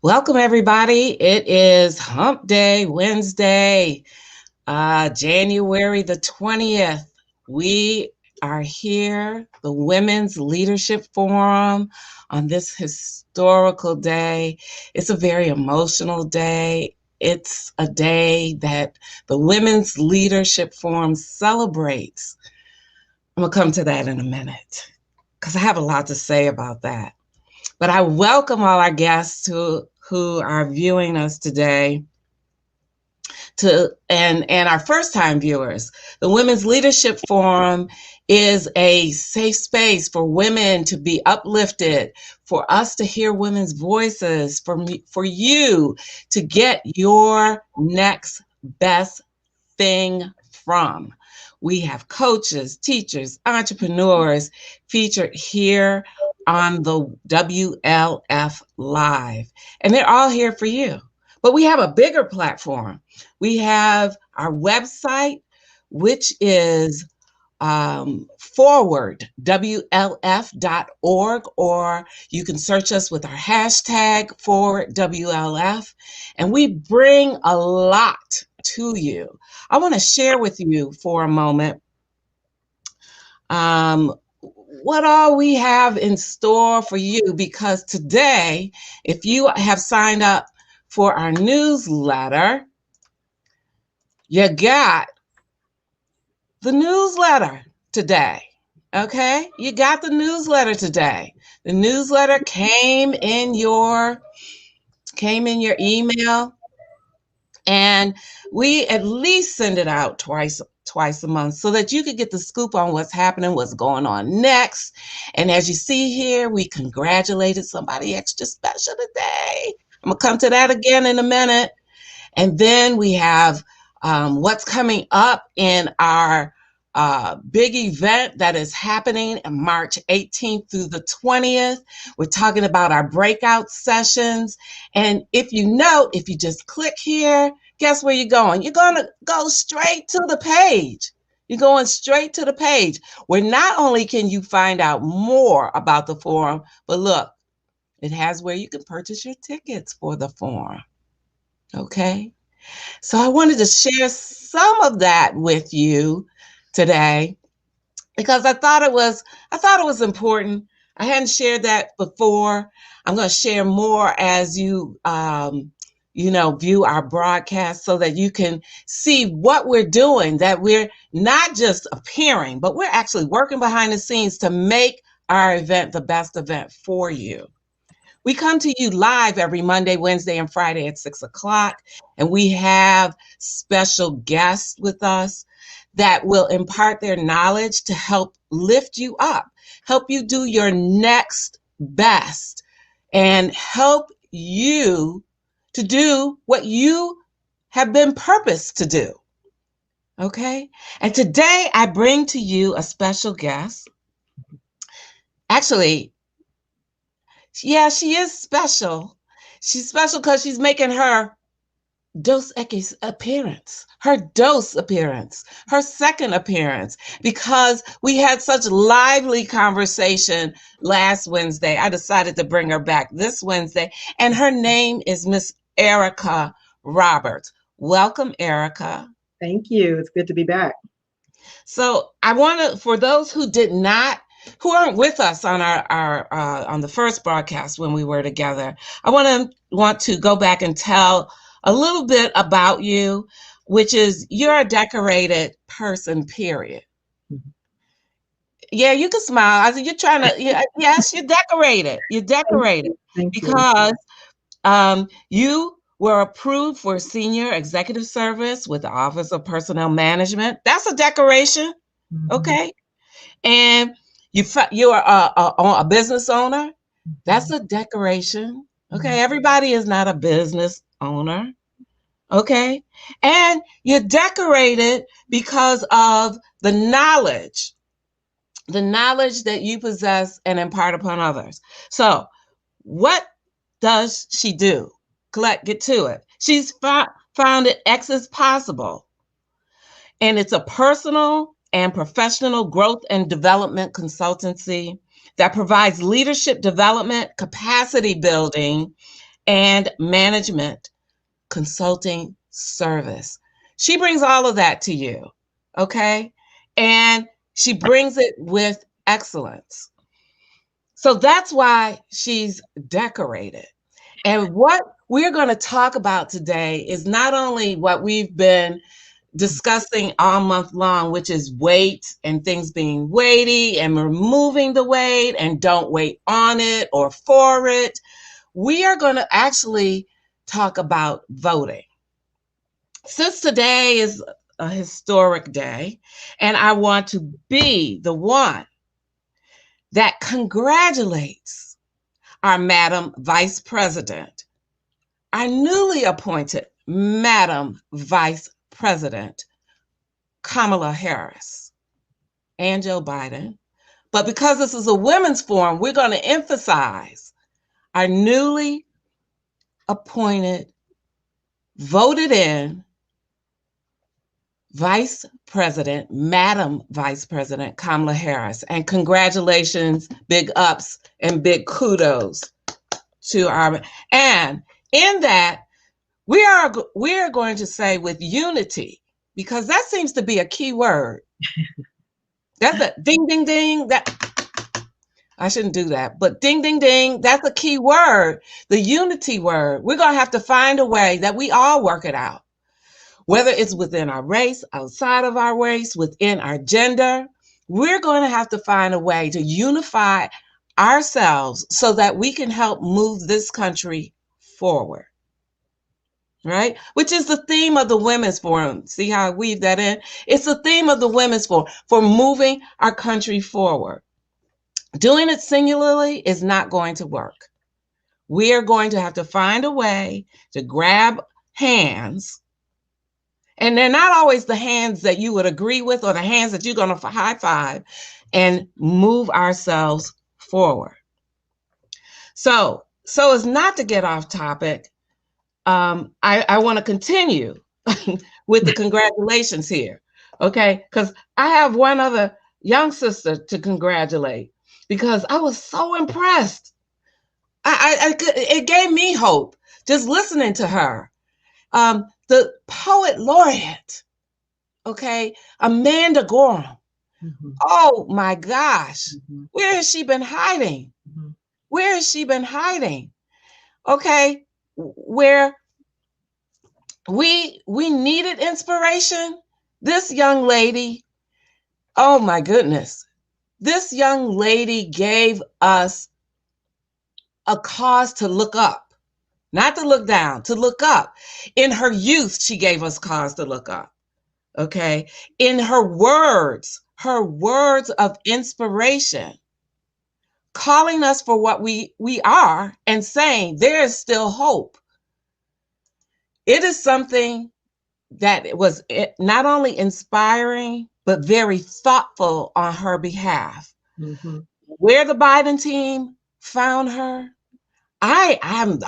Welcome, everybody. It is Hump Day, Wednesday, January the 20th. We are here, the Women's Leadership Forum, on this historical day. It's a very emotional day. It's a day that the Women's Leadership Forum celebrates. I'm going to come to that in a minute because I have a lot to say about that. But I welcome all our guests who are viewing us today, and our first-time viewers. The Women's Leadership Forum is a safe space for women to be uplifted, for us to hear women's voices, for you to get your next best thing from. We have coaches, teachers, entrepreneurs featured here on the WLF Live. And they're all here for you. But we have a bigger platform. We have our website, which is forward, WLF.org, or you can search us with our hashtag forward WLF. And we bring a lot to you. I want to share with you for a moment what all we have in store for you, because today, if you have signed up for our newsletter, you got the newsletter today. Okay? You got the newsletter today. The newsletter came in your email, and we at least send it out twice a month so that you could get the scoop on what's happening, what's going on next. And as you see here, we congratulated somebody extra special today. I'm going to come to that again in a minute. And then we have what's coming up in our big event that is happening on March 18th through the 20th. We're talking about our breakout sessions. And if you just click here, guess where you're going? You're going to go straight to the page. You're going straight to the page where not only can you find out more about the forum, but look, it has where you can purchase your tickets for the forum. Okay? So I wanted to share some of that with you today because I thought it was important. I hadn't shared that before. I'm going to share more as you view our broadcast so that you can see what we're doing, that we're not just appearing, but we're actually working behind the scenes to make our event the best event for you. We come to you live every Monday, Wednesday, and Friday at 6 o'clock, and we have special guests with us that will impart their knowledge to help lift you up, help you do your next best, and help you to do what you have been purposed to do. Okay? And today I bring to you a special guest. Actually, yeah, she is special. She's special because she's making her Dos Equis appearance, her second appearance, because we had such lively conversation last Wednesday. I decided to bring her back this Wednesday, and her name is Miss Erica Roberts. Welcome, Erica. Thank you. It's good to be back. So I want to, for those who aren't with us on our on the first broadcast when we were together, I want to go back and tell a little bit about you, which is you're a decorated person, period. Mm-hmm. Yeah, you can smile. I said, you're trying to, yes, you're decorated. You're decorated because you were approved for senior executive service with the Office of Personnel Management. That's a decoration, okay? And you're a business owner. That's a decoration, okay? Everybody is not a business owner, okay? And you're decorated because of the knowledge that you possess and impart upon others. So what does she do? Get to it. She's founded X is Possible, and it's a personal and professional growth and development consultancy that provides leadership development, capacity building, and management consulting service. She brings all of that to you, okay? And she brings it with excellence. So that's why she's decorated. And what we're going to talk about today is not only what we've been discussing all month long, which is weight and things being weighty and removing the weight and don't wait on it or for it. We are going to actually talk about voting. Since today is a historic day, and I want to be the one that congratulates our Madam Vice President, our newly appointed Madam Vice President, Kamala Harris and Joe Biden. But because this is a women's forum, we're going to emphasize our newly appointed, voted in Vice President, Madam Vice President Kamala Harris. And congratulations, big ups, and big kudos to our, and in that, we are going to say with unity, because that seems to be a key word. That's a ding, ding, ding. That I shouldn't do that, but ding, ding, ding. That's a key word, the unity word. We're going to have to find a way that we all work it out, whether it's within our race, outside of our race, within our gender. We're going to have to find a way to unify ourselves so that we can help move this country forward. Right? Which is the theme of the Women's Forum. See how I weave that in? It's the theme of the Women's Forum for moving our country forward. Doing it singularly is not going to work. We are going to have to find a way to grab hands, and they're not always the hands that you would agree with or the hands that you're going to high five, and move ourselves forward. So as not to get off topic, I want to continue with the congratulations here, okay? Because I have one other young sister to congratulate because I was so impressed. It gave me hope just listening to her. The poet laureate, okay, Amanda Gorham. Mm-hmm. Oh my gosh, mm-hmm. Where has she been hiding? Mm-hmm. Where has she been hiding? Okay, where we needed inspiration. This young lady, oh my goodness, this young lady gave us a cause to look up, not to look down, to look up. In her youth, she gave us cause to look up. Okay, in her words of inspiration, calling us for what we are and saying there is still hope. It is something that was not only inspiring, but very thoughtful on her behalf. Mm-hmm. Where the Biden team found her, I'm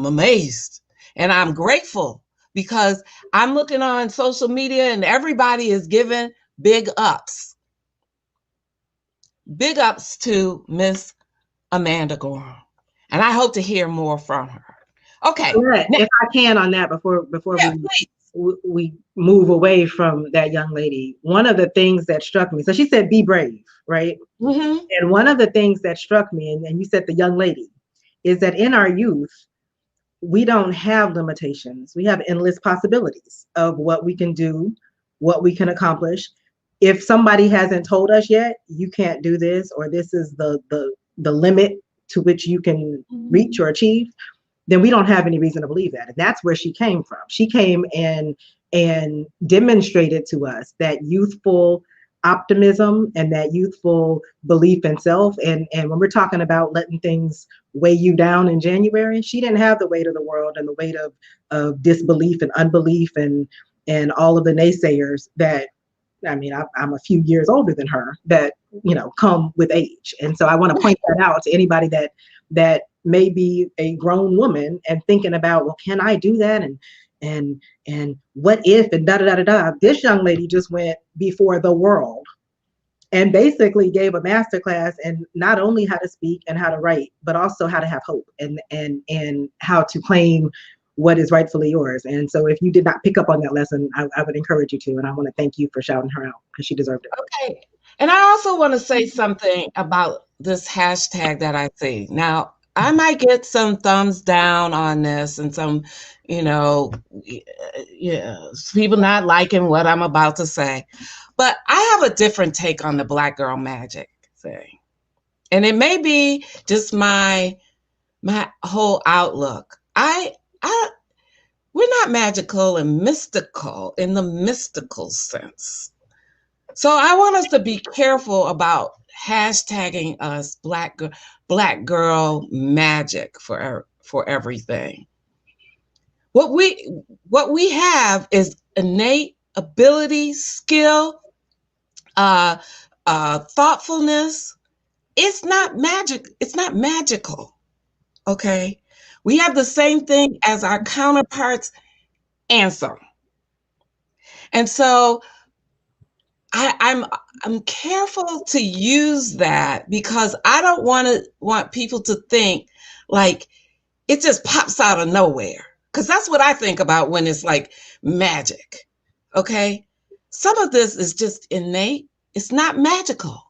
amazed and I'm grateful because I'm looking on social media and everybody is giving big ups. Big ups to Miss Amanda Gorham. And I hope to hear more from her. Okay. If I can on that before we move away from that young lady, one of the things that struck me, so she said, be brave, right? Mm-hmm. And one of the things that struck me, and you said the young lady, is that in our youth, we don't have limitations. We have endless possibilities of what we can do, what we can accomplish. If somebody hasn't told us yet, you can't do this, or this is the limit to which you can reach or achieve, then we don't have any reason to believe that. And that's where she came from. She came and demonstrated to us that youthful optimism and that youthful belief in self. And when we're talking about letting things weigh you down in January, she didn't have the weight of the world and the weight of disbelief and unbelief and all of the naysayers that, I mean, I'm a few years older than her, that, come with age. And so I want to point that out to anybody that may be a grown woman and thinking about, well, can I do that? And what if, and da da da da da. This young lady just went before the world and basically gave a master class in not only how to speak and how to write, but also how to have hope and how to claim what is rightfully yours. And so if you did not pick up on that lesson, I would encourage you to. And I want to thank you for shouting her out because she deserved it. Okay. And I also want to say something about this hashtag that I see. Now, I might get some thumbs down on this and some, people not liking what I'm about to say. But I have a different take on the Black girl magic thing. And it may be just my whole outlook. We're not magical and mystical in the mystical sense. So I want us to be careful about hashtagging us Black girl magic for everything. What we have is innate ability, skill, thoughtfulness. It's not magic. It's not magical. Okay. We have the same thing as our counterparts and some. And so I'm careful to use that because I don't want people to think like it just pops out of nowhere. Because that's what I think about when it's like magic. Okay. Some of this is just innate. It's not magical.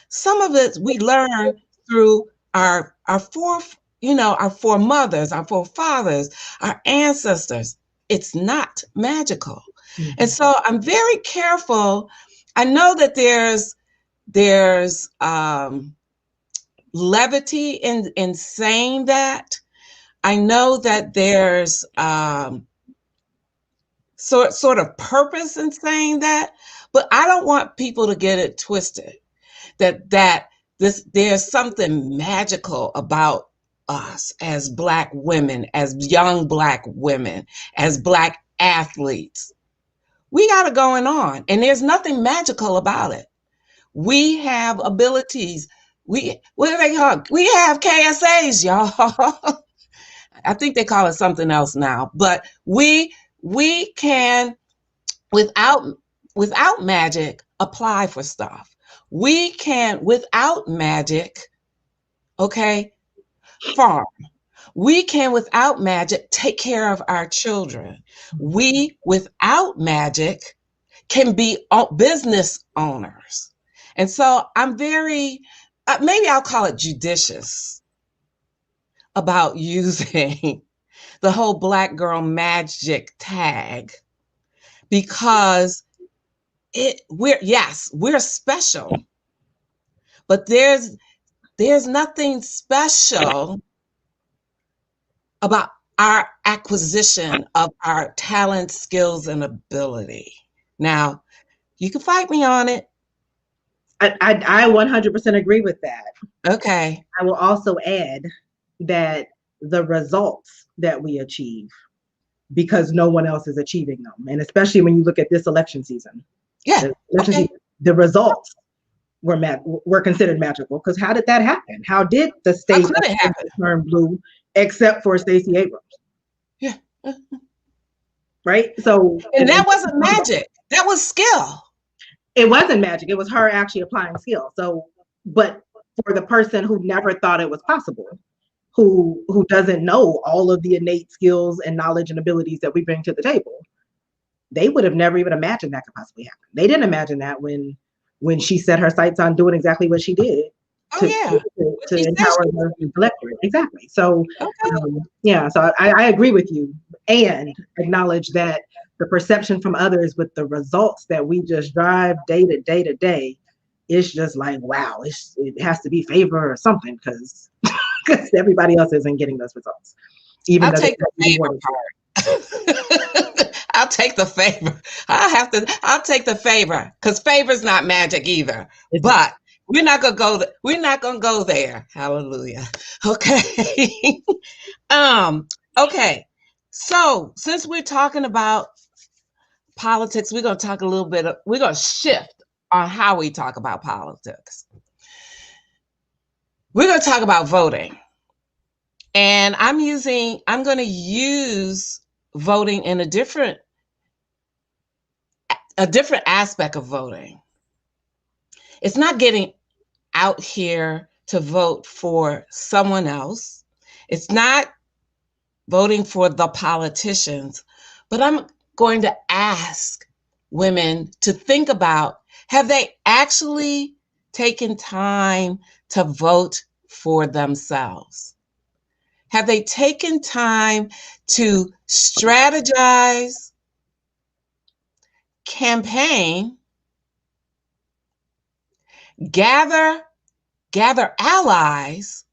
Some of it we learn through our foremothers, our forefathers, our ancestors. It's not magical. Mm-hmm. And so I'm very careful. I know that there's levity in saying that. I know that there's sort of purpose in saying that, but I don't want people to get it twisted. That there's something magical about us as Black women, as young Black women, as Black athletes. We got it going on, and there's nothing magical about it. We have abilities. What do they call? We have KSAs, y'all. I think they call it something else now, but we can, without magic, apply for stuff. We can, without magic, farm. We can, without magic, take care of our children. We, without magic, can be business owners. And so I'm very, maybe I'll call it judicious about using the whole Black girl magic tag, because we're special, but there's nothing special about our acquisition of our talent, skills, and ability. Now, you can fight me on it. I 100% agree with that. Okay. I will also add that the results that we achieve, because no one else is achieving them, and especially when you look at this election season, the results were considered magical. Because how did that happen? How did the state turn blue, except for Stacey Abrams? Yeah. Right. So, and that wasn't magic. That was skill. It wasn't magic. It was her actually applying skill. So, but for the person who never thought it was possible, who doesn't know all of the innate skills and knowledge and abilities that we bring to the table, they would have never even imagined that could possibly happen. They didn't imagine that when she set her sights on doing exactly what she did to empower the electorate. Exactly. So, so I agree with you and acknowledge that the perception from others with the results that we just drive day to day, it's just like, wow, it has to be favor or something because everybody else isn't getting those results. I'll take the favor part. I'll take the favor. I'll take the favor because favor's not magic either. But we're not gonna go. We're not gonna go there. Hallelujah. Okay. Okay. So since we're talking about politics, we're gonna talk a little bit. We're gonna shift on how we talk about politics. We're gonna talk about voting. And I'm going to use voting in a different aspect of voting. It's not getting out here to vote for someone else. It's not voting for the politicians, but I'm going to ask women to think about, have they actually taken time to vote for themselves? Have they taken time to strategize, campaign, gather allies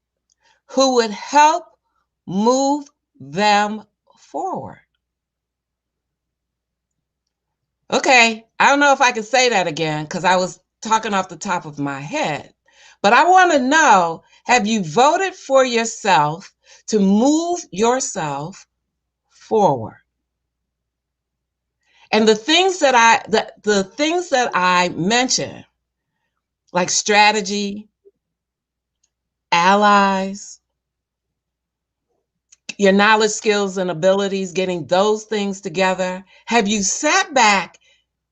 who would help move them forward? Okay, I don't know if I can say that again because I was talking off the top of my head. But I want to know, have you voted for yourself to move yourself forward? And the things that I mentioned, like strategy, allies, your knowledge, skills, and abilities, getting those things together. Have you sat back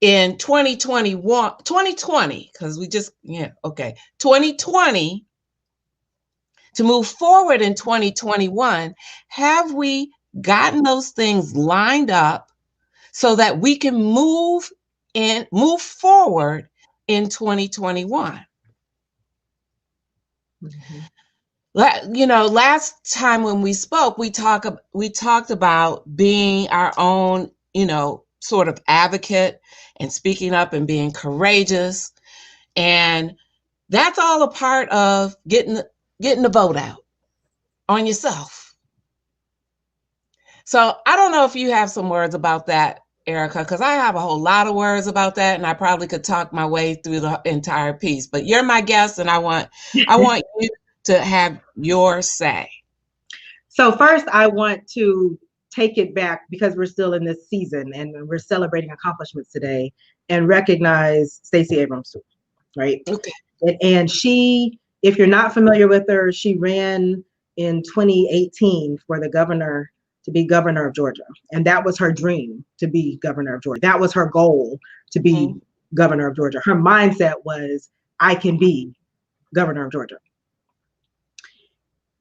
in 2020, because 2020, to move forward in 2021, have we gotten those things lined up so that we can move forward in 2021? Mm-hmm. Last time when we spoke, we talked about being our own, sort of advocate and speaking up and being courageous. And that's all a part of getting the vote out on yourself. So I don't know if you have some words about that, Erica, because I have a whole lot of words about that, and I probably could talk my way through the entire piece. But you're my guest, and I want you to have your say. So first, I want to take it back because we're still in this season and we're celebrating accomplishments today, and recognize Stacey Abrams, right? Okay. And she, if you're not familiar with her, she ran in 2018 for to be governor of Georgia. And that was her dream, to be governor of Georgia. That was her goal, to be governor of Georgia. Her mindset was, I can be governor of Georgia.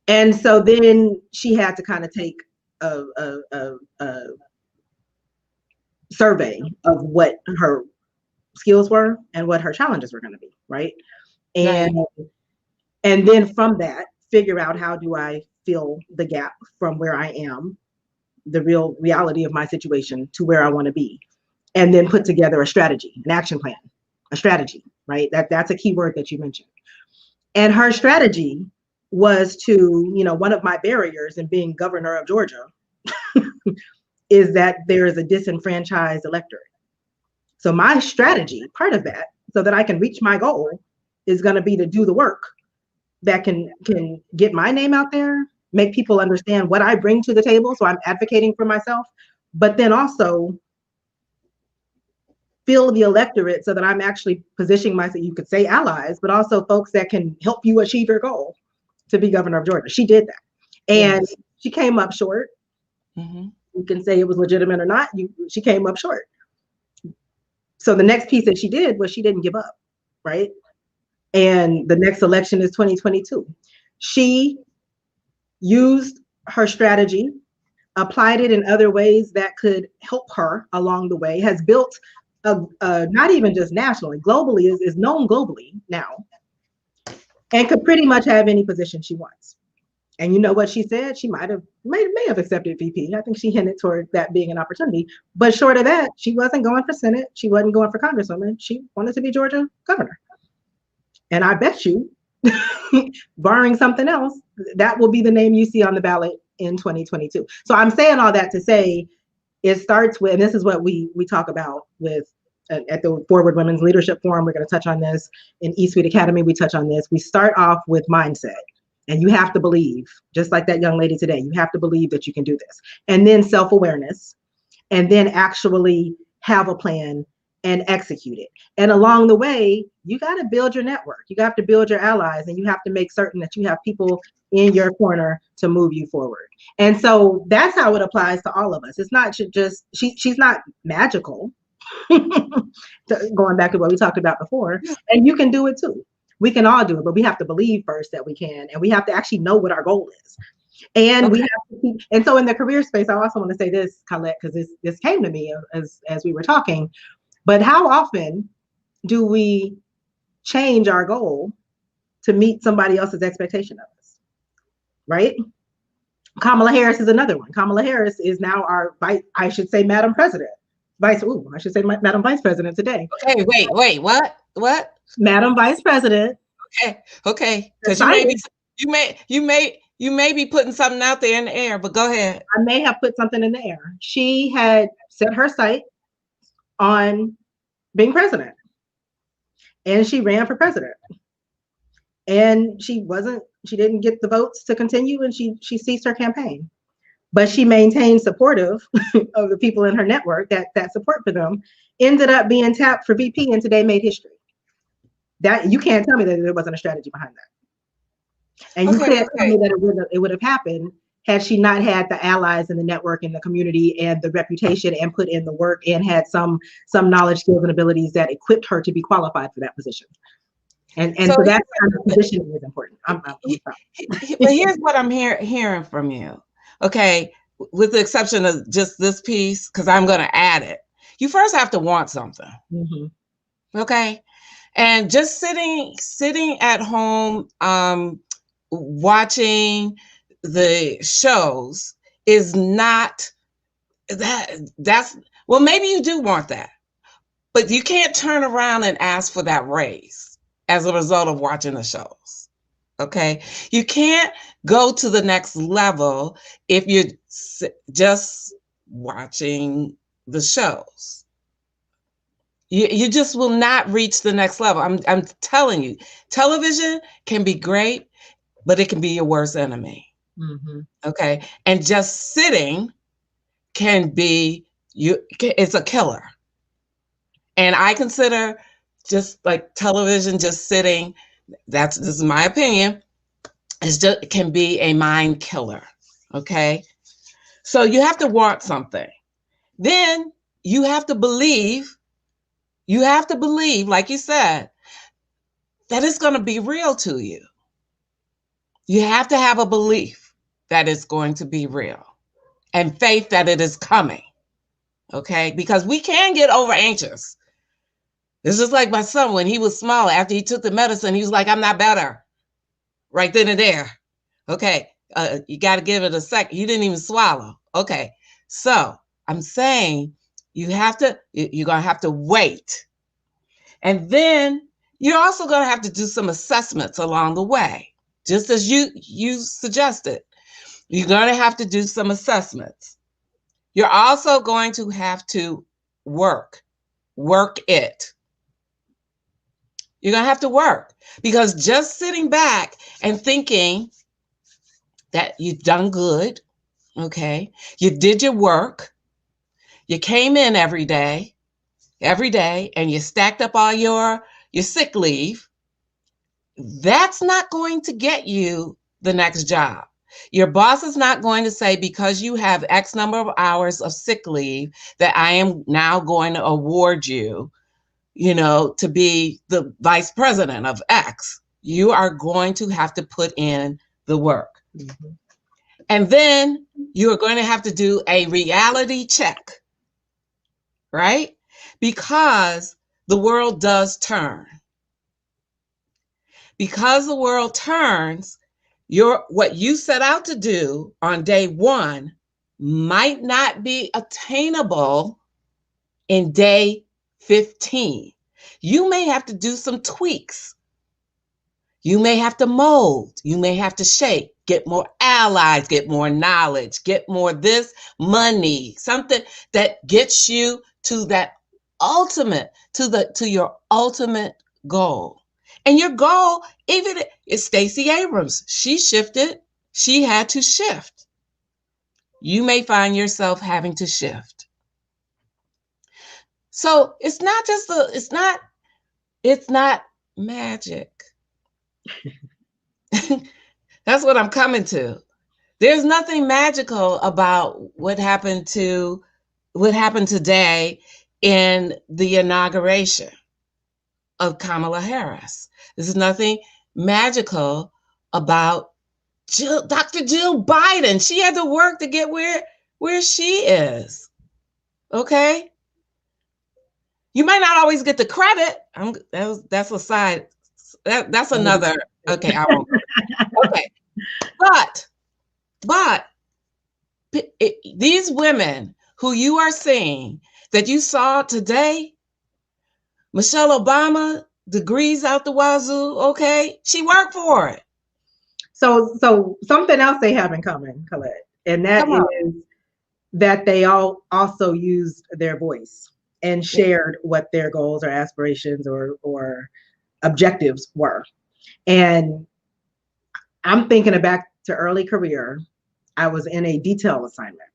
And so then she had to kind of take a survey of what her skills were and what her challenges were going to be, right? And then from that, figure out, how do I fill the gap from where I am, the real reality of my situation, to where I want to be, and then put together a strategy, an action plan, a strategy, right? That's a key word that you mentioned. And her strategy was to, one of my barriers in being governor of Georgia is that there is a disenfranchised electorate. So my strategy, part of that, so that I can reach my goal, is going to be to do the work that can get my name out there, make people understand what I bring to the table. So I'm advocating for myself, but then also fill the electorate so that I'm actually positioning myself, you could say allies, but also folks that can help you achieve your goal to be governor of Georgia. She did that. And she came up short. Mm-hmm. You can say it was legitimate or not. She came up short. So the next piece that she did was she didn't give up, right? And the next election is 2022. She used her strategy, applied it in other ways that could help her along the way, has built not even just nationally, globally, is known globally now, and could pretty much have any position she wants. And you know what she said? She may have accepted VP. I think she hinted toward that being an opportunity. But short of that, she wasn't going for Senate. She wasn't going for Congresswoman. She wanted to be Georgia governor. And I bet you, barring something else, that will be the name you see on the ballot in 2022. So I'm saying all that to say, it starts with, and this is what we talk about with at the Forward Women's Leadership Forum. We're going to touch on this. In eSuite Academy, we touch on this. We start off with mindset. And you have to believe, just like that young lady today, you have to believe that you can do this. And then self-awareness, and then actually have a plan and execute it. And along the way, you got to build your network. You have to build your allies, and you have to make certain that you have people in your corner to move you forward. And so that's how it applies to all of us. It's not just, she's not magical. Going back to what we talked about before, and you can do it too. We can all do it, but we have to believe first that we can, and we have to actually know what our goal is. And we have to keep, and so in the career space, I also want to say this, Colette, because this came to me as we were talking. But how often do we change our goal to meet somebody else's expectation of us? Right? Kamala Harris is another one. Kamala Harris is now our I should say Madam President. I should say Madam Vice President today. Okay, wait, what? Madam Vice President. Okay, because you may be putting something out there in the air, but go ahead. I may have put something in the air. She had set her sight on being president, and she ran for president. And she didn't get the votes to continue, and she ceased her campaign. But she maintained supportive of the people in her network, that support for them, ended up being tapped for VP, and today made history. That you can't tell me that there wasn't a strategy behind that. And you can't tell me that it would have happened had she not had the allies in the network and the community and the reputation and put in the work and had some knowledge, skills, and abilities that equipped her to be qualified for that position. And so that kind of positioning is important. But here's what I'm hearing from you. Okay, with the exception of just this piece, because I'm going to add it. You first have to want something. Mm-hmm. Okay, and just sitting at home, watching the shows is not that's well, maybe you do want that, but you can't turn around and ask for that raise as a result of watching the shows. Okay, you can't go to the next level if you're just watching the shows. You just will not reach the next level. I'm telling you, television can be great, but it can be your worst enemy. Mm-hmm. Okay, and just sitting can be it's a killer. And I consider just like television, just sitting, this is my opinion, it can be a mind killer. Okay, so you have to want something. Then you have to believe, like you said, that it's going to be real to you. You have to have a belief that it's going to be real and faith that it is coming. Okay, because we can get over anxious. It's just like my son when he was small, after he took the medicine, he was like, I'm not better. Right then and there. Okay, you got to give it a second. You didn't even swallow. Okay, so I'm saying you're going to have to wait. And then you're also going to have to do some assessments along the way, just as you suggested. You're going to have to do some assessments. You're also going to have to work it. You're going to have to work, because just sitting back and thinking that you've done good, okay, you did your work, you came in every day, and you stacked up all your sick leave, that's not going to get you the next job. Your boss is not going to say, because you have X number of hours of sick leave, that I am now going to award you, to be the vice president of X. You are going to have to put in the work. Mm-hmm. And then you are going to have to do a reality check, right? Because the world does turn. Because the world turns, what you set out to do on day one might not be attainable in day 15. You may have to do some tweaks. You may have to mold. You may have to shape, get more allies, get more knowledge, get more this, money, something that gets you to that ultimate, to your ultimate goal. And your goal, even is Stacey Abrams. She shifted. She had to shift. You may find yourself having to shift. So it's not magic. That's what I'm coming to. There's nothing magical about what happened today in the inauguration of Kamala Harris. There's nothing magical about Dr. Jill Biden. She had to work to get where she is. Okay? You might not always get the credit. That's a side. That's another. Okay, I won't. Okay, but these women who you are seeing that you saw today, Michelle Obama, degrees out the wazoo. Okay, she worked for it. So something else they have in common, Colette, and that is that they all also used their voice and shared what their goals or aspirations or objectives were. And I'm thinking back to early career. I was in a detail assignment,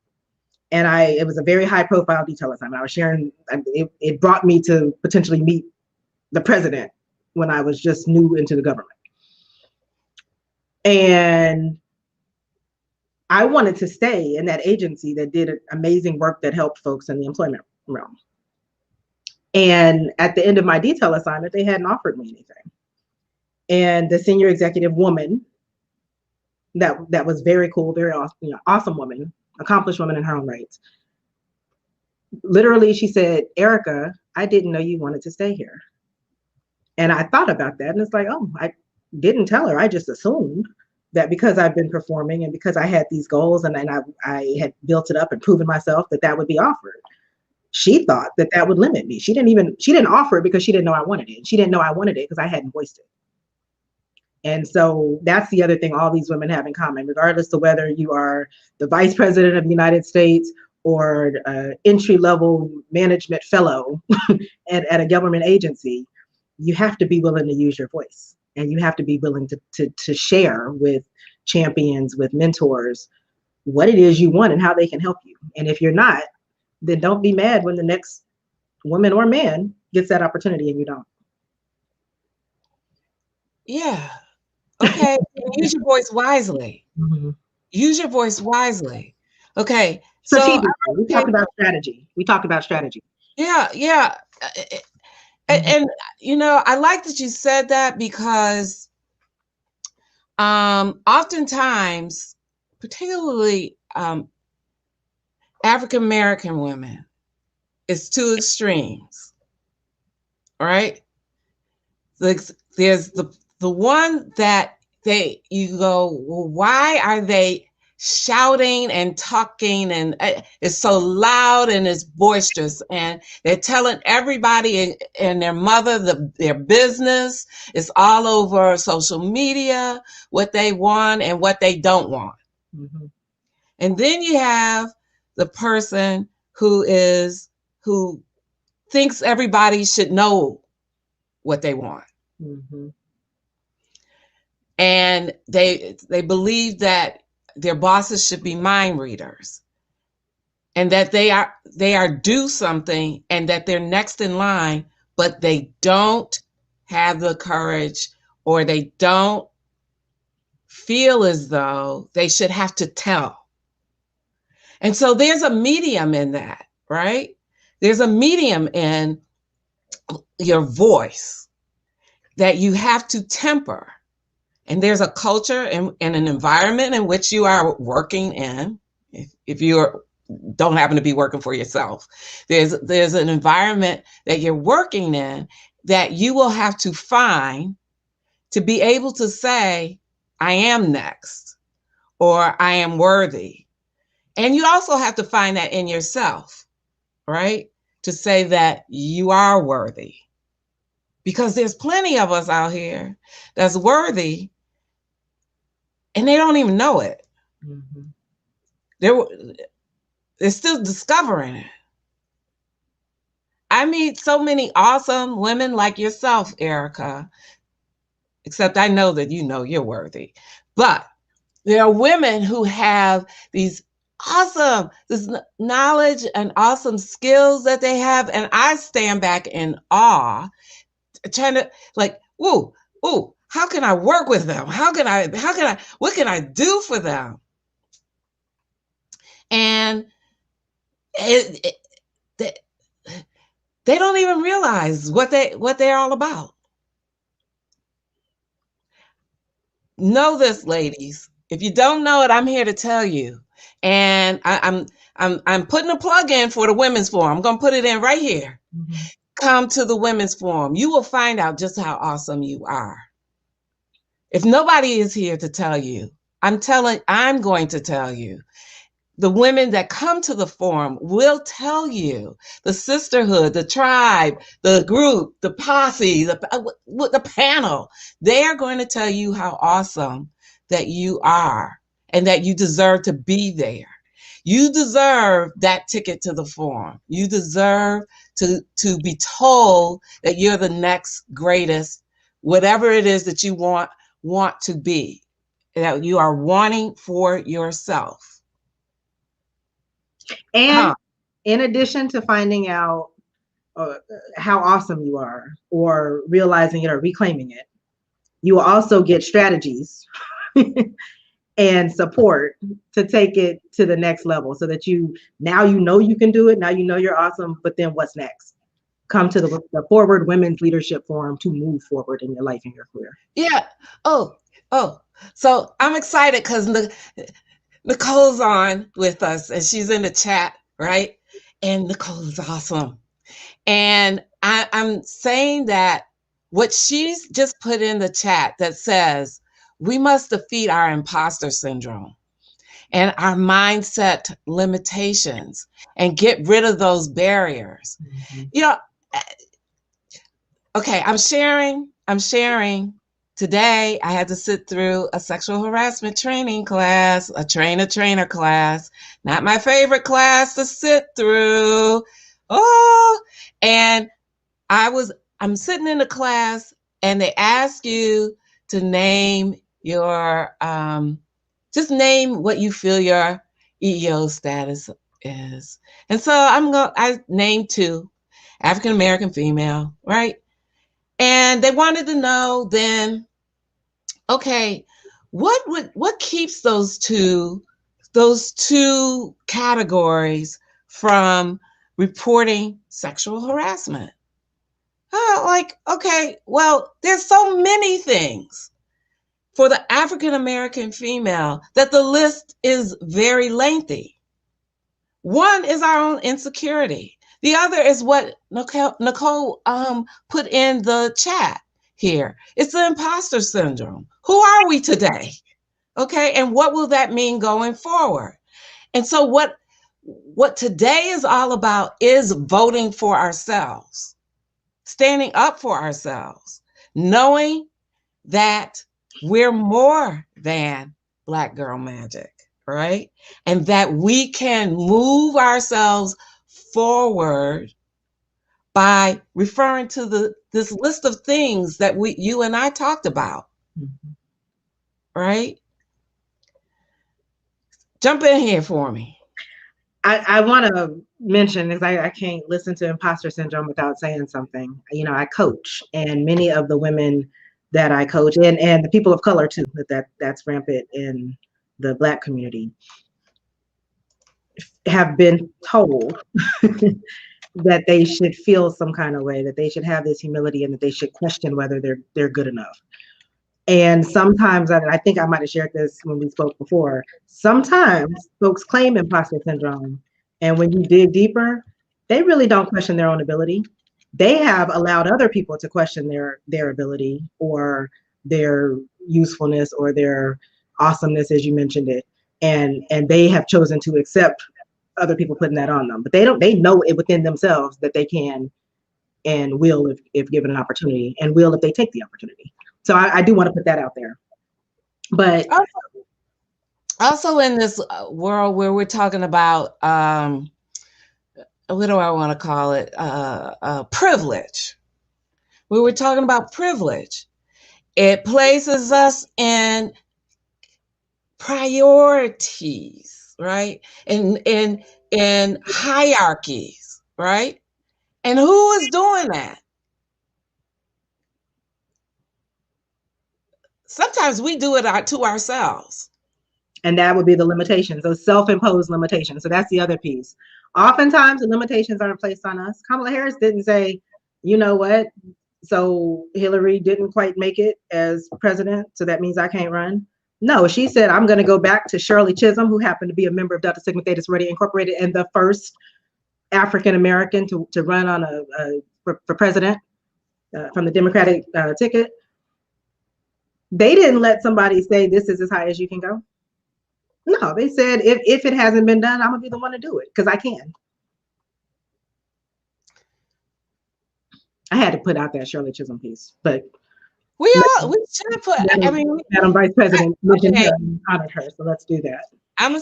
and it was a very high profile detail assignment. I was sharing, it brought me to potentially meet the president when I was just new into the government. And I wanted to stay in that agency that did amazing work that helped folks in the employment realm. And at the end of my detail assignment, they hadn't offered me anything. And the senior executive woman, that was very cool, very awesome, awesome woman, accomplished woman in her own rights. Literally, she said, "Erica, I didn't know you wanted to stay here." And I thought about that, and it's like, oh, I didn't tell her. I just assumed that because I've been performing and because I had these goals and I had built it up and proven myself that would be offered. She thought that would limit me. She didn't offer it because she didn't know I wanted it. She didn't know I wanted it because I hadn't voiced it. And so that's the other thing all these women have in common, regardless of whether you are the vice president of the United States or entry-level management fellow at a government agency, you have to be willing to use your voice. And you have to be willing to share with champions, with mentors, what it is you want and how they can help you. And if you're not, then don't be mad when the next woman or man gets that opportunity and you don't. Yeah. Okay. Use your voice wisely. Mm-hmm. Use your voice wisely. Okay. Strategically. We talked about strategy. Yeah. Yeah. And I like that you said that because oftentimes, particularly African American women, it's two extremes, right? There's the one that you go, well, why are they shouting and talking and it's so loud and it's boisterous and they're telling everybody and their mother their business. Is all over social media, what they want and what they don't want. Mm-hmm. And then you have the person who thinks everybody should know what they want. Mm-hmm. And they believe that their bosses should be mind readers and that they are due something and that they're next in line, but they don't have the courage or they don't feel as though they should have to tell. And so there's a medium in that, right? There's a medium in your voice that you have to temper. And there's a culture and an environment in which you are working in. If you don't happen to be working for yourself, there's an environment that you're working in that you will have to find to be able to say, I am next, or I am worthy. And you also have to find that in yourself, right? To say that you are worthy. Because there's plenty of us out here that's worthy and they don't even know it. Mm-hmm. They're still discovering it. I meet so many awesome women like yourself, Erica, except I know that you're worthy. But there are women who have this knowledge and awesome skills that they have. And I stand back in awe, trying to ooh, how can I work with them? What can I do for them? And they don't even realize what they're all about. Know this, ladies. If you don't know it, I'm here to tell you. And I'm putting a plug in for the women's forum. I'm gonna put it in right here. Mm-hmm. Come to the women's forum. You will find out just how awesome you are. If nobody is here to tell you, I'm going to tell you. The women that come to the forum will tell you, the sisterhood, the tribe, the group, the posse, the panel. They are going to tell you how awesome that you are and that you deserve to be there. You deserve that ticket to the forum. You deserve to be told that you're the next greatest, whatever it is that you want to be, that you are wanting for yourself. And in addition to finding out how awesome you are, or realizing it or reclaiming it, you will also get strategies and support to take it to the next level, so that now you know you can do it. Now you know you're awesome, but then what's next? Come to the Forward Women's Leadership Forum to move forward in your life and your career. Yeah. Oh. So I'm excited because Nicole's on with us and she's in the chat, right? And Nicole is awesome. And I'm saying that what she's just put in the chat that says, we must defeat our imposter syndrome and our mindset limitations and get rid of those barriers. Mm-hmm. You know, okay, I'm sharing. Today, I had to sit through a sexual harassment training class, a trainer class, not my favorite class to sit through. Oh, and I'm sitting in the class and they ask you to name your, just name what you feel your EEO status is. And so I named 2, African American female, right? And they wanted to know then, okay, what keeps those two categories from reporting sexual harassment? Okay, well, there's so many things for the African American female that the list is very lengthy. One is our own insecurity. The other is what Nicole put in the chat here. It's the imposter syndrome. Who are we today? Okay, and what will that mean going forward? And so what today is all about is voting for ourselves, standing up for ourselves, knowing that we're more than Black Girl Magic, right? And that we can move ourselves forward by referring to this list of things that you and I talked about, mm-hmm. Right? Jump in here for me. I want to mention, because I can't listen to imposter syndrome without saying something. You know, I coach, and many of the women that I coach, and the people of color too, that's rampant in the Black community, have been told that they should feel some kind of way, that they should have this humility, and that they should question whether they're good enough. And sometimes, I think I might have shared this when we spoke before, sometimes folks claim imposter syndrome, and when you dig deeper, they really don't question their own ability. They have allowed other people to question their ability or their usefulness or their awesomeness, as you mentioned it, and they have chosen to accept other people putting that on them. But they know it within themselves that they can and will if given an opportunity, and will if they take the opportunity. So I do want to put that out there. But also in this world where we're talking about, what do I want to call it? Privilege. We were talking about privilege. It places us in priorities, right? In hierarchies, right? And who is doing that? Sometimes we do it to ourselves. And that would be the limitations, those self-imposed limitations. So that's the other piece. Oftentimes the limitations aren't placed on us. Kamala Harris didn't say, you know what, so Hillary didn't quite make it as president, so that means I can't run. No, she said, I'm going to go back to Shirley Chisholm, who happened to be a member of Delta Sigma Theta Sorority Incorporated and the first African American to run on for president from the Democratic ticket. They didn't let somebody say this is as high as you can go. No, they said if it hasn't been done, I'm gonna be the one to do it because I can. I had to put out that Shirley Chisholm piece, but we should put. I mean, Madam Vice President mentioned her and honored her, so let's do that. I'm gonna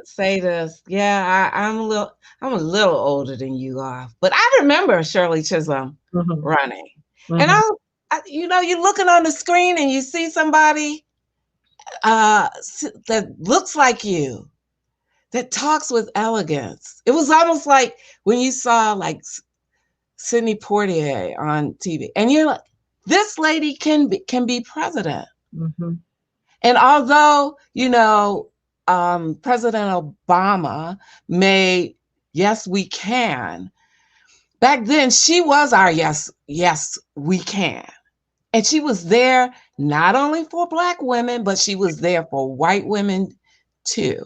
say this. Yeah, I'm a little older than you are, but I remember Shirley Chisholm running, and you're looking on the screen and you see somebody that looks like you, that talks with elegance. It was almost like when you saw like Sidney Poitier on TV, and you're like, this lady can be president. And although President Obama made "Yes, we can," back then she was our yes, we can. And she was there not only for Black women, but she was there for white women too.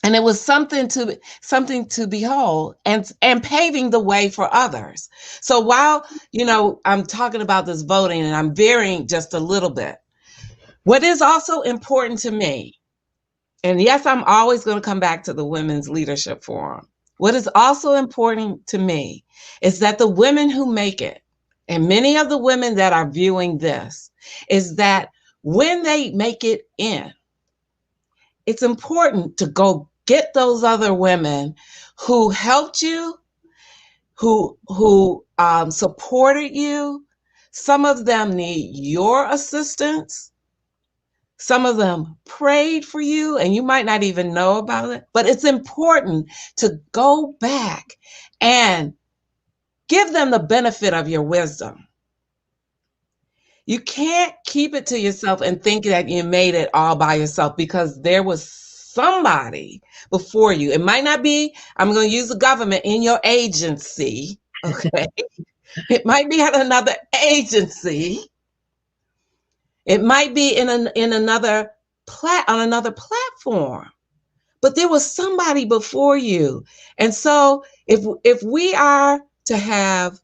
And it was something to behold and paving the way for others. So while, I'm talking about this voting and I'm veering just a little bit, what is also important to me, and yes, I'm always going to come back to the Women's Leadership Forum. What is also important to me is that the women who make it, and many of the women that are viewing this, is that when they make it in, it's important to go get those other women who helped you, who supported you. Some of them need your assistance. Some of them prayed for you and you might not even know about it, but it's important to go back and give them the benefit of your wisdom. You can't keep it to yourself and think that you made it all by yourself, because there was somebody before you. It might not be, I'm going to use the government, in your agency, okay? It might be at another agency. It might be in another on another platform, but there was somebody before you. And so if we are to have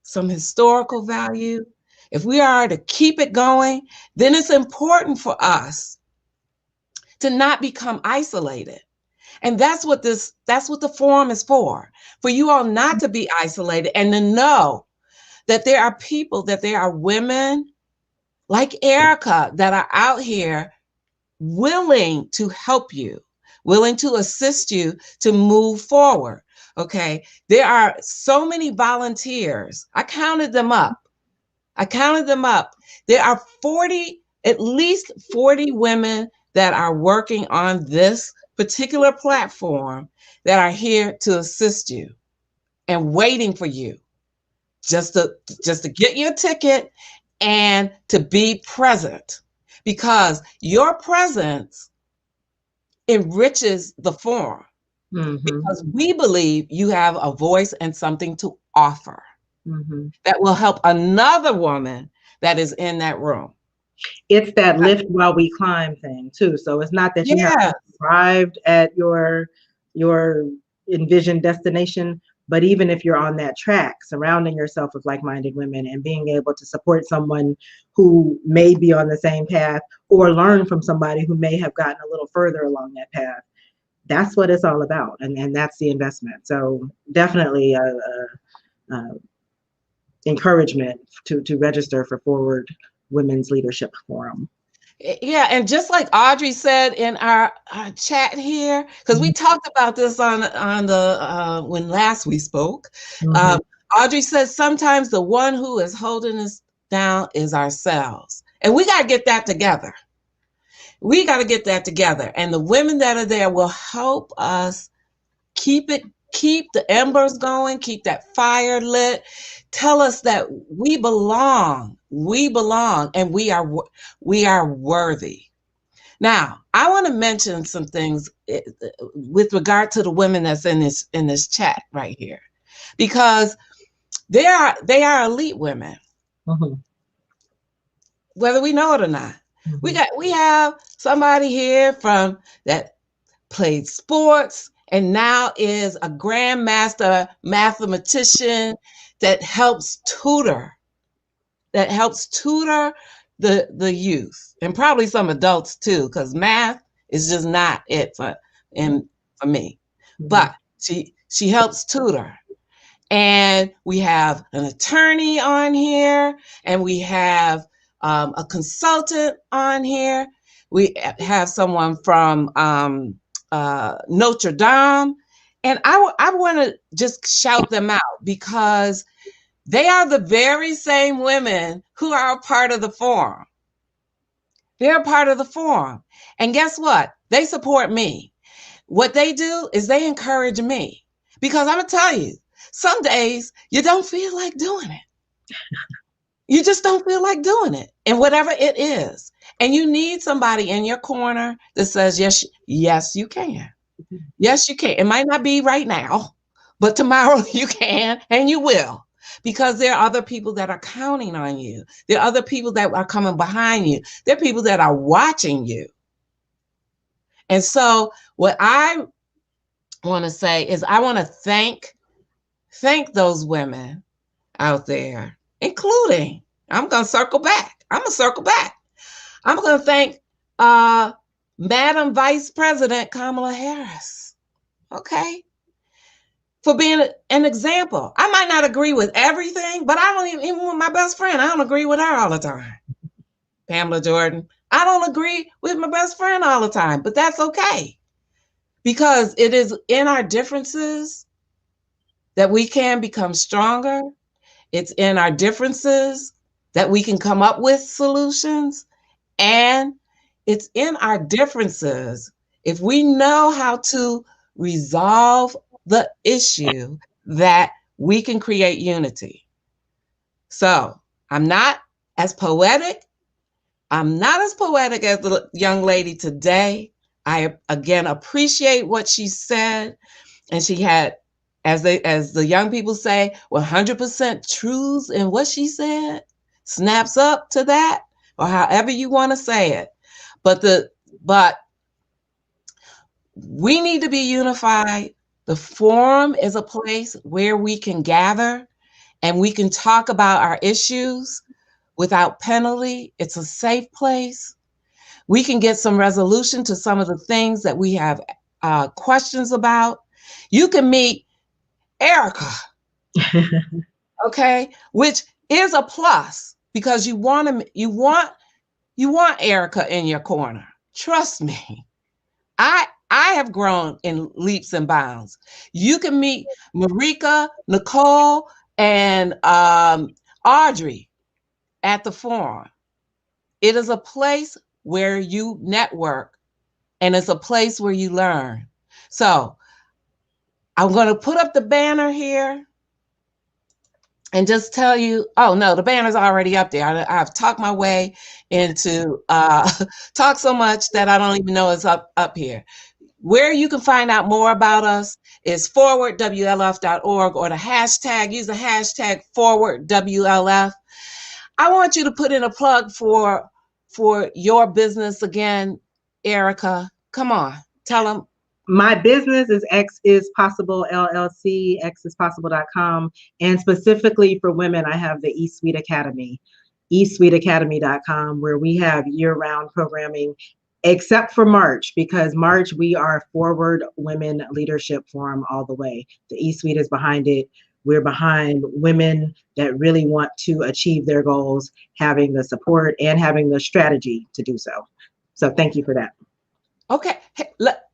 some historical value, if we are to keep it going, then it's important for us to not become isolated. And that's what the forum is for you all not to be isolated, and to know that there are people, that there are women like Erica that are out here willing to help you, willing to assist you to move forward. Okay. There are so many volunteers. I counted them up. There are at least 40 women that are working on this particular platform that are here to assist you and waiting for you just to get your ticket and to be present, because your presence enriches the forum, because we believe you have a voice and something to offer that will help another woman that is in that room. It's that lift while we climb thing too. So it's not that you have arrived at your envisioned destination, but even if you're on that track, surrounding yourself with like-minded women and being able to support someone who may be on the same path, or learn from somebody who may have gotten a little further along that path, that's what it's all about. And that's the investment. So definitely encouragement to register for Forward Women's Leadership Forum. Yeah, and just like Audrey said in our chat here, because we talked about this on the when last we spoke, Audrey says sometimes the one who is holding us down is ourselves, and we got to get that together. And the women that are there will help us keep the embers going, keep that fire lit, tell us that we belong, and we are worthy. Now, I want to mention some things with regard to the women that's in this chat right here, because they are elite women, whether we know it or not. We have somebody here from that played sports and now is a grandmaster mathematician that helps tutor the youth, and probably some adults too, because math is just not it for me. But she helps tutor. And we have an attorney on here, and we have a consultant on here. We have someone from Notre Dame. And I want to just shout them out, because they are the very same women who are a part of the forum. They're a part of the forum. And guess what? They support me. What they do is they encourage me, because I'm going to tell you, some days you don't feel like doing it. You just don't feel like doing it, and whatever it is. And you need somebody in your corner that says, yes, you can. Yes, you can. It might not be right now, but tomorrow you can, and you will, because there are other people that are counting on you. There are other people that are coming behind you. There are people that are watching you. And so what I want to say is I want to thank those women out there, including, I'm going to circle back. I'm going to thank Madam Vice President Kamala Harris, okay, for being an example. I might not agree with everything, but I don't even with my best friend, I don't agree with her all the time. Pamela Jordan, I don't agree with my best friend all the time, but that's okay, because it is in our differences that we can become stronger. It's in our differences that we can come up with solutions. And it's in our differences, if we know how to resolve the issue, that we can create unity. So I'm not as poetic. I'm not as poetic as the young lady today. I, again, appreciate what she said. And she had, as the young people say, 100% truths in what she said, snaps up to that, or however you want to say it. But we need to be unified. The forum is a place where we can gather and we can talk about our issues without penalty. It's a safe place. We can get some resolution to some of the things that we have questions about. You can meet Erica, okay, which is a plus, because you want Erica in your corner. Trust me, I have grown in leaps and bounds. You can meet Marika, Nicole, and Audrey at the forum. It is a place where you network, and it's a place where you learn. So I'm going to put up the banner here and just tell you, oh no, the banner's already up there. I've talked my way into talk so much that I don't even know it's up here. Where you can find out more about us is forwardwlf.org, or use the hashtag forwardwlf. I want you to put in a plug for your business again, Erica. Come on, tell them. My business is X is Possible LLC, xispossible.com. And specifically for women, I have the eSuite Academy, eSuiteAcademy.com, where we have year-round programming, except for March, because March we are Forward Women Leadership Forum all the way. The eSuite is behind it. We're behind women that really want to achieve their goals, having the support and having the strategy to do so. So thank you for that. Okay. Hey,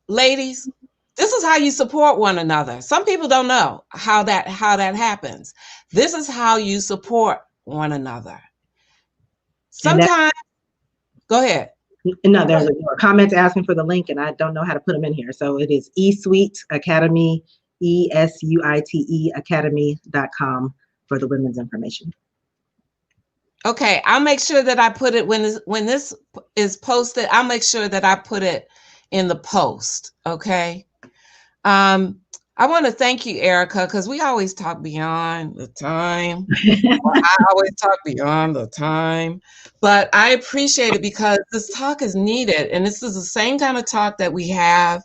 ladies, this is how you support one another. Some people don't know how that happens. This is how you support one another. Sometimes, go ahead. No, there's comments asking for the link, and I don't know how to put them in here. So it is eSuite Academy, eSuite Academy.com for the women's information. Okay, I'll make sure that I put it when this is posted. I'll make sure that I put it in the post. Okay. Um, I want to thank you, Erica, because we always talk beyond the time. I always talk beyond the time, but I appreciate it because this talk is needed, and this is the same kind of talk that we have.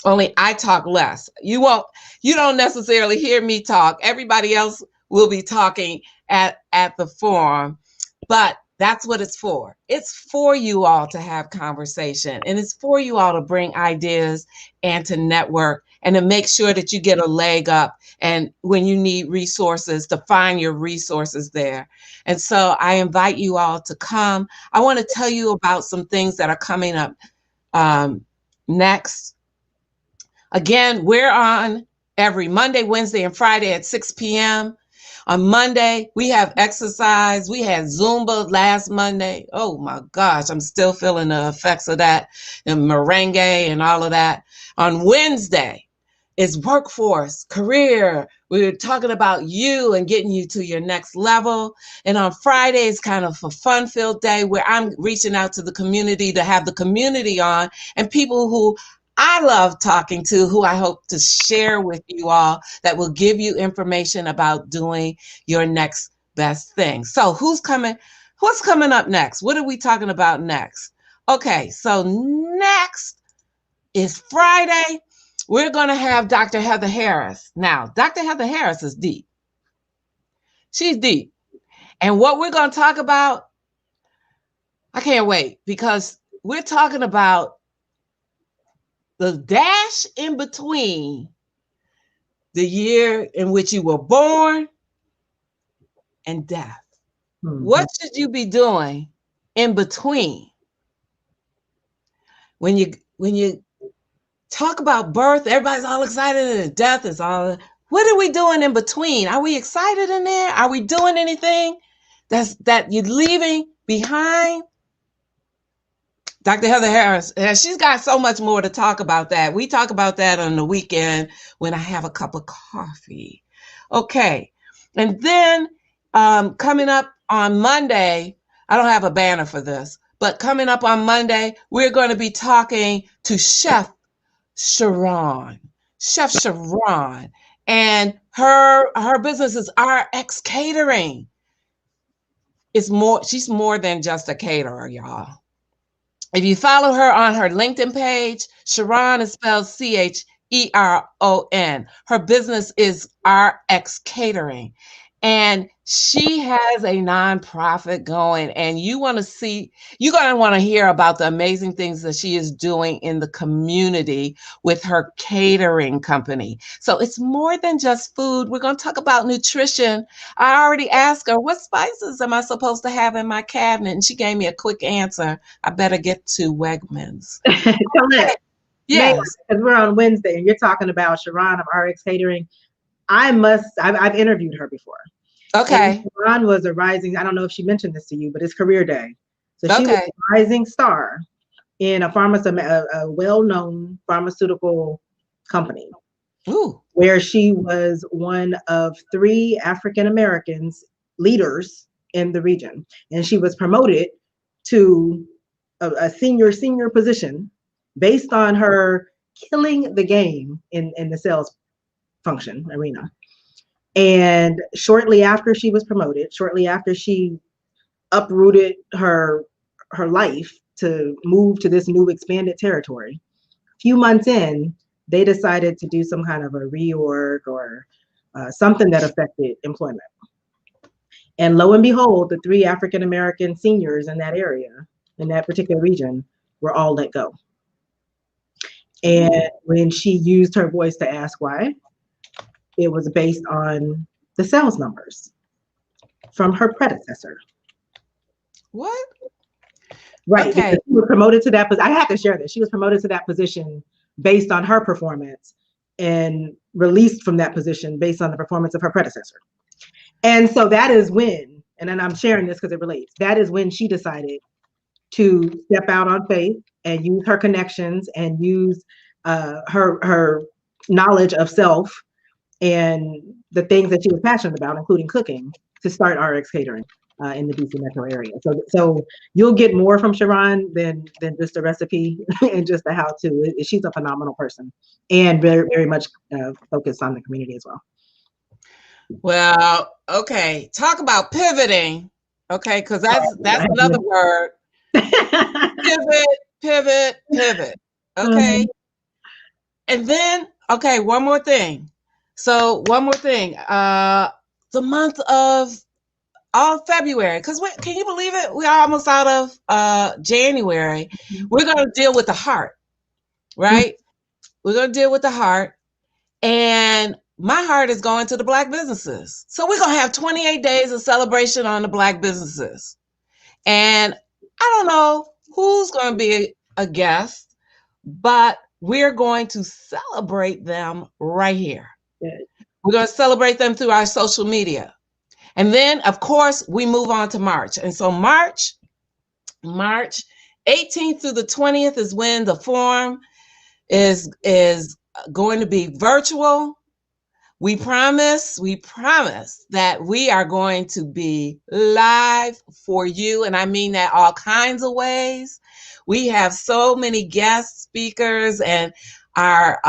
Only I talk less. You don't necessarily hear me talk. Everybody else will be talking at the forum, but that's what it's for. It's for you all to have conversation, and it's for you all to bring ideas and to network and to make sure that you get a leg up, and when you need resources, to find your resources there. And so I invite you all to come. I want to tell you about some things that are coming up next. Again, we're on every Monday, Wednesday, and Friday at 6 p.m. On Monday, we have exercise. We had Zumba last Monday. Oh my gosh, I'm still feeling the effects of that, and merengue and all of that. On Wednesday is workforce, career. We're talking about you and getting you to your next level. And on Friday is kind of a fun-filled day where I'm reaching out to the community to have the community on and people who I love talking to, who I hope to share with you all that will give you information about doing your next best thing. So what's coming up next? What are we talking about next? Okay, so next is Friday. We're going to have Dr. Heather Harris. Now, Dr. Heather Harris is deep. She's deep. And what we're going to talk about, I can't wait, because we're talking about the dash in between the year in which you were born and death. Mm-hmm. What should you be doing in between? When you talk about birth, everybody's all excited, and death is all. What are we doing in between? Are we excited in there? Are we doing anything that you're leaving behind? Dr. Heather Harris, she's got so much more to talk about that. We talk about that on the weekend when I have a cup of coffee. Okay. And then coming up on Monday, I don't have a banner for this, but coming up on Monday, we're going to be talking to Chef Sharon. Chef Sharon. And her business is RX Catering. She's more than just a caterer, y'all. If you follow her on her LinkedIn page, Sharon is spelled Cheron. Her business is RX Catering. And she has a nonprofit going, and you're going to want to hear about the amazing things that she is doing in the community with her catering company. So it's more than just food. We're going to talk about nutrition. I already asked her, what spices am I supposed to have in my cabinet? And she gave me a quick answer. I better get to Wegmans. Yes. Because we're on Wednesday and you're talking about Sharon of RX Catering. I've interviewed her before. Okay. And Sharon was a rising, I don't know if she mentioned this to you, but it's career day. So she was a rising star in a well-known pharmaceutical company. Ooh. Where she was one of 3 African Americans leaders in the region. And she was promoted to a senior position based on her killing the game in the sales function arena. And shortly after she was promoted, shortly after she uprooted her life to move to this new expanded territory, a few months in, they decided to do some kind of a reorg or something that affected employment. And lo and behold, the 3 African American seniors in that area, in that particular region, were all let go. And when she used her voice to ask why, it was based on the sales numbers from her predecessor. What? Right. Okay. Because she was promoted to that position. I have to share this. She was promoted to that position based on her performance and released from that position based on the performance of her predecessor. And so that is when, and then I'm sharing this because it relates, that is when she decided to step out on faith and use her connections and use her knowledge of self and the things that she was passionate about, including cooking, to start RX Catering. in the DC metro area. So you'll get more from Sharon than just a recipe and just a how-to. She's a phenomenal person and very, very much focused on the community as well. Well, okay. Talk about pivoting. Okay, because that's another word. Pivot. Okay. And then, okay, one more thing. So one more thing. The month of all February, because can you believe it? We're almost out of January. We're going to deal with the heart, right? We're going to deal with the heart. And my heart is going to the Black businesses. So we're going to have 28 days of celebration on the Black businesses. And I don't know who's going to be a guest, but we're going to celebrate them right here. We're going to celebrate them through our social media. And then, of course, we move on to March. And so March 18th through the 20th is when the forum is going to be virtual. We promise that we are going to be live for you. And I mean that all kinds of ways. We have so many guest speakers, and our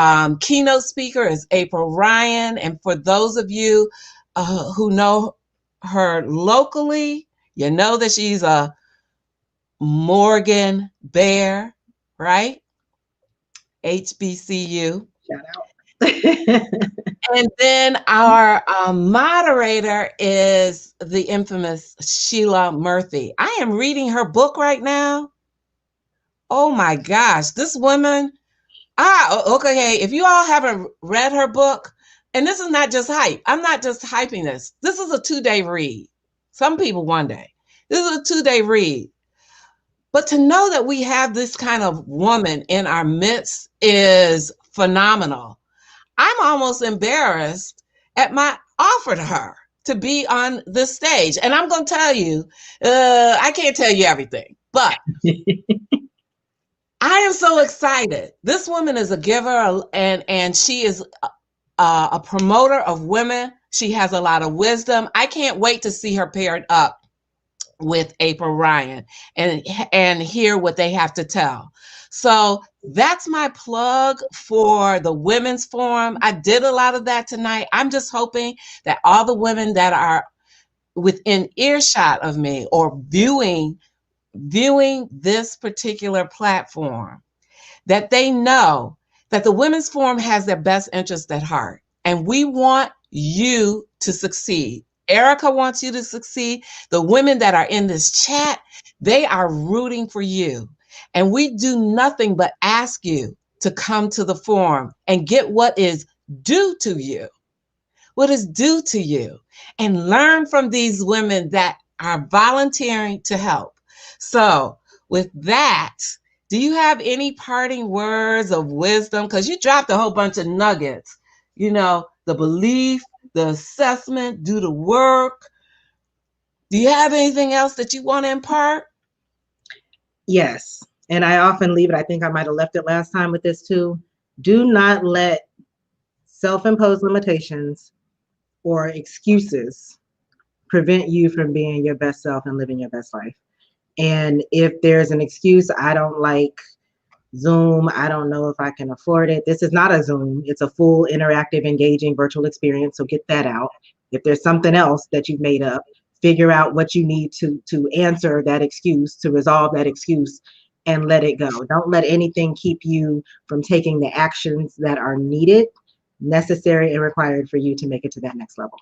keynote speaker is April Ryan. And for those of you who know her locally, you know that she's a Morgan Bear, right? HBCU. Shout out. And then our moderator is the infamous Sheila Murphy. I am reading her book right now. Oh my gosh, this woman. Okay. If you all haven't read her book, and this is not just hype. I'm not just hyping this. This is a 2-day read. Some people 1 day. This is a 2-day read. But to know that we have this kind of woman in our midst is phenomenal. I'm almost embarrassed at my offer to her to be on this stage. And I'm going to tell you, I can't tell you everything, but I am so excited. This woman is a giver, and she is a promoter of women. She has a lot of wisdom. I can't wait to see her paired up with April Ryan and hear what they have to tell. So that's my plug for the Women's Forum. I did a lot of that tonight. I'm just hoping that all the women that are within earshot of me or viewing this particular platform, that they know that the Women's Forum has their best interest at heart. And we want you to succeed. Erica wants you to succeed. The women that are in this chat, they are rooting for you. And we do nothing but ask you to come to the forum and get what is due to you. What is due to you. And learn from these women that are volunteering to help. So with that, do you have any parting words of wisdom? Because you dropped a whole bunch of nuggets. You know, the belief, the assessment, do the work. Do you have anything else that you want to impart? Yes. And I often leave it. I think I might have left it last time with this too. Do not let self-imposed limitations or excuses prevent you from being your best self and living your best life. And if there's an excuse, I don't like Zoom, I don't know if I can afford it. This is not a Zoom. It's a full interactive, engaging virtual experience. So get that out. If there's something else that you've made up, figure out what you need to answer that excuse, to resolve that excuse, and let it go. Don't let anything keep you from taking the actions that are needed, necessary, and required for you to make it to that next level.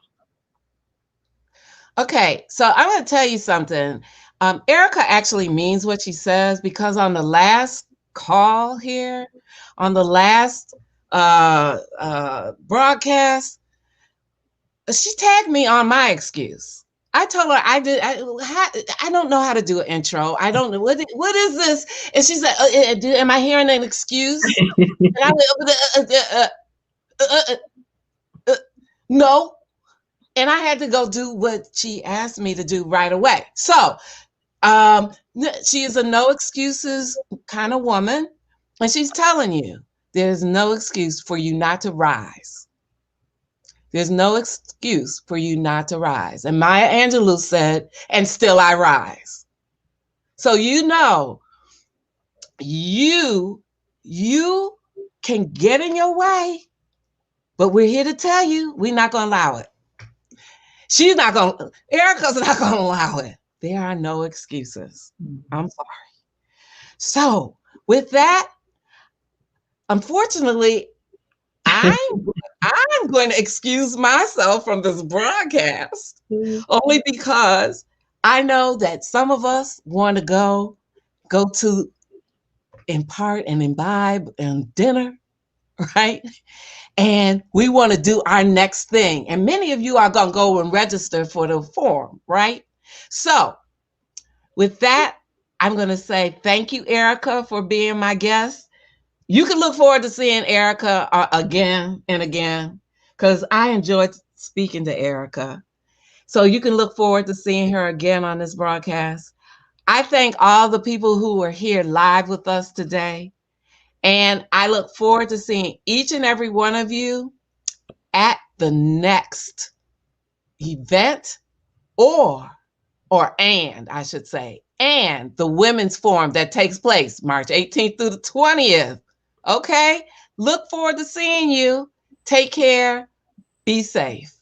Okay, so I'm going to tell you something. Erica actually means what she says, because on the last call here, on the last broadcast, she tagged me on my excuse. I told her I don't know how to do an intro. I don't know what is this, and she said, "Am I hearing an excuse?" And I went, "No." And I had to go do what she asked me to do right away. So she is a no excuses kind of woman. And she's telling you there's no excuse for you not to rise. There's no excuse for you not to rise. And Maya Angelou said, and still I rise. So you know, you can get in your way, but we're here to tell you we're not going to allow it. Erica's not going to allow it. There are no excuses. I'm sorry. So with that, unfortunately, I'm going to excuse myself from this broadcast only because I know that some of us want to go to impart and imbibe and dinner, right? And we want to do our next thing. And many of you are going to go and register for the forum, right? So with that, I'm going to say thank you, Erica, for being my guest. You can look forward to seeing Erica again and again because I enjoyed speaking to Erica. So you can look forward to seeing her again on this broadcast. I thank all the people who were here live with us today. And I look forward to seeing each and every one of you at the next event and the Women's Forum that takes place March 18th through the 20th. Okay? Look forward to seeing you. Take care. Be safe.